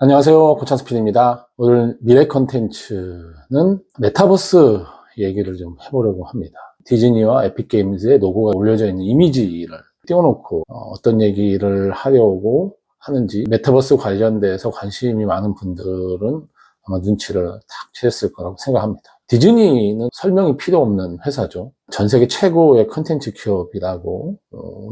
안녕하세요. 고찬스PD입니다. 오늘 미래 컨텐츠는 메타버스 얘기를 좀 해보려고 합니다. 디즈니와 에픽게임즈의 로고가 올려져 있는 이미지를 띄워놓고 어떤 얘기를 하려고 하는지, 메타버스 관련돼서 관심이 많은 분들은 아마 눈치를 탁 채셨을 거라고 생각합니다. 디즈니는 설명이 필요 없는 회사죠. 전 세계 최고의 컨텐츠 기업이라고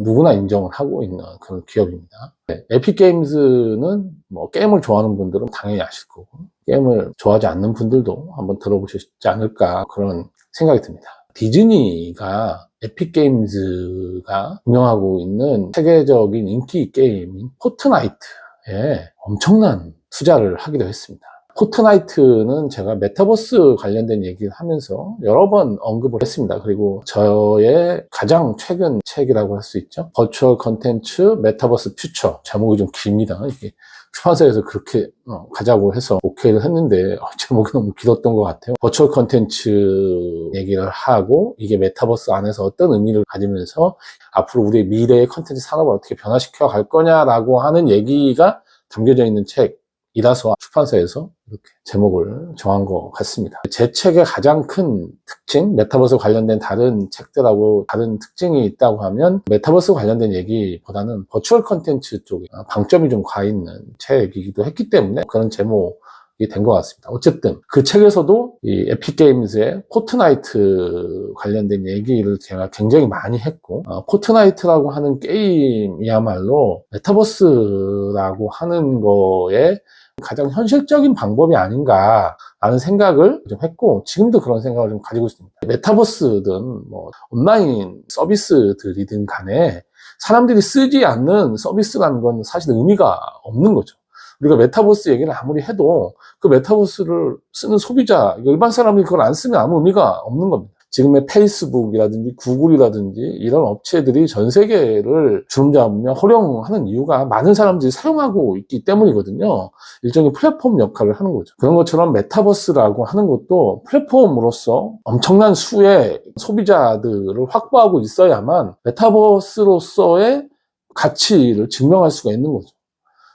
누구나 인정을 하고 있는 그런 기업입니다. 에픽게임즈는 게임을 좋아하는 분들은 당연히 아실 거고, 게임을 좋아하지 않는 분들도 한번 들어보셨지 않을까, 그런 생각이 듭니다. 디즈니가 에픽게임즈가 운영하고 있는 세계적인 인기 게임인 포트나이트에 엄청난 투자를 하기도 했습니다. 포트나이트는 제가 메타버스 관련된 얘기를 하면서 여러 번 언급을 했습니다. 그리고 저의 가장 최근 책이라고 할 수 있죠. 버추얼 컨텐츠 메타버스 퓨처. 제목이 좀 깁니다. 이게 출판사에서 그렇게 가자고 해서 오케이를 했는데 제목이 너무 길었던 것 같아요. 버추얼 컨텐츠 얘기를 하고, 이게 메타버스 안에서 어떤 의미를 가지면서 앞으로 우리의 미래의 컨텐츠 산업을 어떻게 변화시켜 갈 거냐라고 하는 얘기가 담겨져 있는 책이라서 출판사에서 이렇게 제목을 정한 것 같습니다. 제 책의 가장 큰 특징, 메타버스 관련된 다른 책들하고 다른 특징이 있다고 하면, 메타버스 관련된 얘기보다는 버추얼 컨텐츠 쪽에 방점이 좀 가 있는 책이기도 했기 때문에 그런 제목이 된 것 같습니다. 어쨌든 그 책에서도 이 에픽게임즈의 포트나이트 관련된 얘기를 제가 굉장히 많이 했고, 포트나이트라고 하는 게임이야말로 메타버스라고 하는 거에 가장 현실적인 방법이 아닌가 라는 생각을 좀 했고, 지금도 그런 생각을 좀 가지고 있습니다. 메타버스든 온라인 서비스들이든 간에 사람들이 쓰지 않는 서비스라는 건 사실 의미가 없는 거죠. 우리가 메타버스 얘기를 아무리 해도 그 메타버스를 쓰는 소비자, 일반 사람이 그걸 안 쓰면 아무 의미가 없는 겁니다. 지금의 페이스북이라든지 구글이라든지 이런 업체들이 전 세계를 주름잡으며 호령하는 이유가 많은 사람들이 사용하고 있기 때문이거든요. 일종의 플랫폼 역할을 하는 거죠. 그런 것처럼 메타버스라고 하는 것도 플랫폼으로서 엄청난 수의 소비자들을 확보하고 있어야만 메타버스로서의 가치를 증명할 수가 있는 거죠.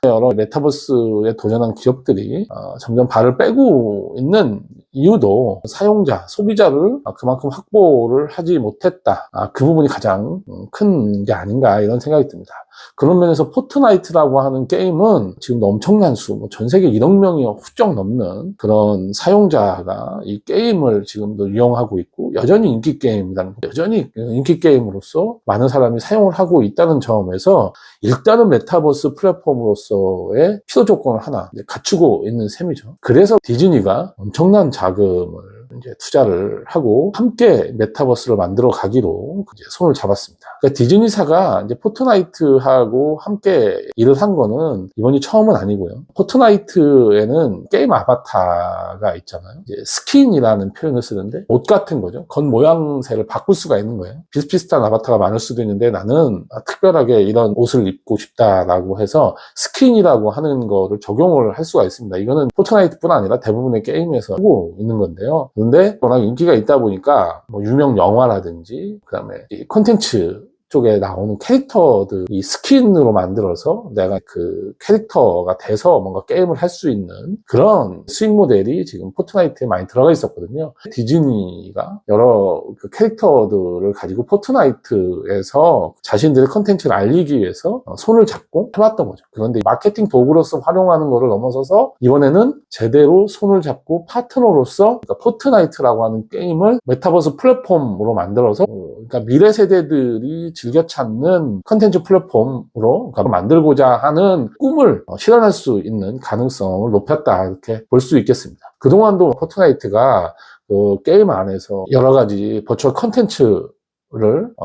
여러 메타버스에 도전한 기업들이 점점 발을 빼고 있는 이유도 사용자, 소비자를 그만큼 확보를 하지 못했다. 그 부분이 가장 큰 게 아닌가, 이런 생각이 듭니다. 그런 면에서 포트나이트라고 하는 게임은 지금도 엄청난 수, 전 세계 1억 명이 훌쩍 넘는 그런 사용자가 이 게임을 지금도 이용하고 있고, 여전히 인기 게임이라는, 여전히 인기 게임으로서 많은 사람이 사용을 하고 있다는 점에서 일단은 메타버스 플랫폼으로서의 필요 조건을 하나 갖추고 있는 셈이죠. 그래서 디즈니가 엄청난 자금을 이제 투자를 하고 함께 메타버스를 만들어 가기로 이제 손을 잡았습니다. 그러니까 디즈니사가 이제 포트나이트하고 함께 일을 한 거는 이번이 처음은 아니고요. 포트나이트에는 게임 아바타가 있잖아요. 이제 스킨이라는 표현을 쓰는데 옷 같은 거죠. 겉 모양새를 바꿀 수가 있는 거예요. 비슷비슷한 아바타가 많을 수도 있는데 나는 특별하게 이런 옷을 입고 싶다라고 해서 스킨이라고 하는 거를 적용을 할 수가 있습니다. 이거는 포트나이트뿐 아니라 대부분의 게임에서 하고 있는 건데요. 그런데 워낙 인기가 있다 보니까 유명 영화라든지 그다음에 이 콘텐츠 쪽에 나오는 캐릭터들 이 스킨으로 만들어서 내가 그 캐릭터가 돼서 뭔가 게임을 할 수 있는 그런 수익 모델이 지금 포트나이트에 많이 들어가 있었거든요. 디즈니가 여러 그 캐릭터들을 가지고 포트나이트에서 자신들의 컨텐츠를 알리기 위해서 손을 잡고 해왔던 거죠. 그런데 마케팅 도구로서 활용하는 거를 넘어서서 이번에는 제대로 손을 잡고 파트너로서, 그러니까 포트나이트라고 하는 게임을 메타버스 플랫폼으로 만들어서, 그러니까 미래 세대들이 즐겨 찾는 컨텐츠 플랫폼으로 만들고자 하는 꿈을 실현할 수 있는 가능성을 높였다, 이렇게 볼 수 있겠습니다. 그동안도 포트나이트가 그 게임 안에서 여러 가지 버추얼 컨텐츠를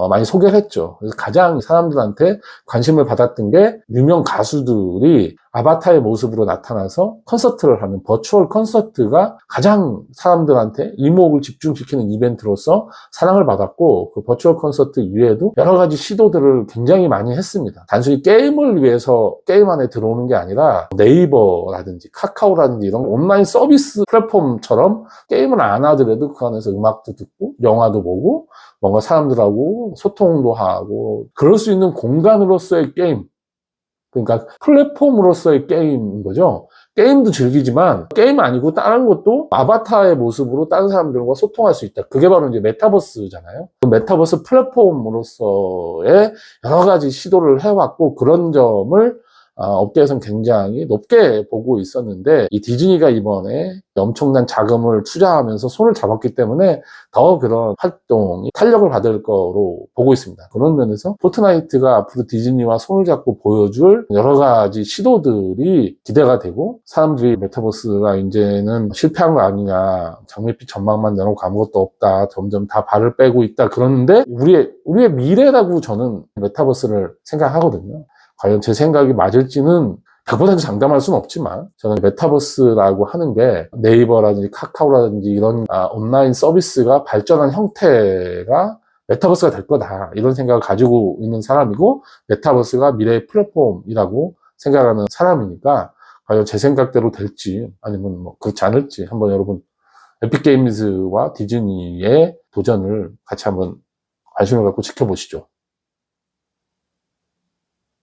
많이 소개를 했죠. 그래서 가장 사람들한테 관심을 받았던 게 유명 가수들이 아바타의 모습으로 나타나서 콘서트를 하는 버추얼 콘서트가 가장 사람들한테 이목을 집중시키는 이벤트로서 사랑을 받았고, 그 버추얼 콘서트 이외에도 여러 가지 시도들을 굉장히 많이 했습니다. 단순히 게임을 위해서 게임 안에 들어오는 게 아니라 네이버라든지 카카오라든지 이런 온라인 서비스 플랫폼처럼 게임을 안 하더라도 그 안에서 음악도 듣고 영화도 보고 뭔가 사람들하고 소통도 하고 그럴 수 있는 공간으로서의 게임, 그러니까 플랫폼으로서의 게임인 거죠. 게임도 즐기지만 게임 아니고 다른 것도 아바타의 모습으로 다른 사람들과 소통할 수 있다. 그게 바로 이제 메타버스잖아요. 그 메타버스 플랫폼으로서의 여러 가지 시도를 해왔고 그런 점을 업계에서는 굉장히 높게 보고 있었는데 이 디즈니가 이번에 엄청난 자금을 투자하면서 손을 잡았기 때문에 더 그런 활동이 탄력을 받을 거로 보고 있습니다. 그런 면에서 포트나이트가 앞으로 디즈니와 손을 잡고 보여줄 여러 가지 시도들이 기대가 되고 사람들이 메타버스가 이제는 실패한 거 아니냐, 장밋빛 전망만 내놓고 아무것도 없다, 점점 다 발을 빼고 있다 그러는데 우리의 미래라고 저는 메타버스를 생각하거든요. 과연 제 생각이 맞을지는 100% 장담할 수는 없지만 저는 메타버스라고 하는 게 네이버라든지 카카오라든지 이런 온라인 서비스가 발전한 형태가 메타버스가 될 거다 이런 생각을 가지고 있는 사람이고 메타버스가 미래의 플랫폼이라고 생각하는 사람이니까 과연 제 생각대로 될지 아니면 뭐 그렇지 않을지 한번 여러분 에픽게임즈와 디즈니의 도전을 같이 한번 관심을 갖고 지켜보시죠.